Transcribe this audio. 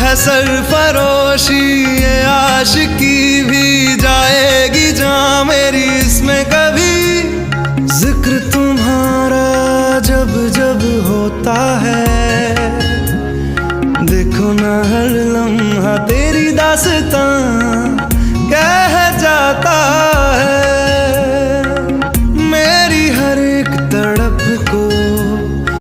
है सरफरोशी ये आशिकी भी जाएगी जहाँ मेरी इसमें कभी। जिक्र तुम्हारा जब जब होता है, देखो ना हर लम्हा तेरी दास्तां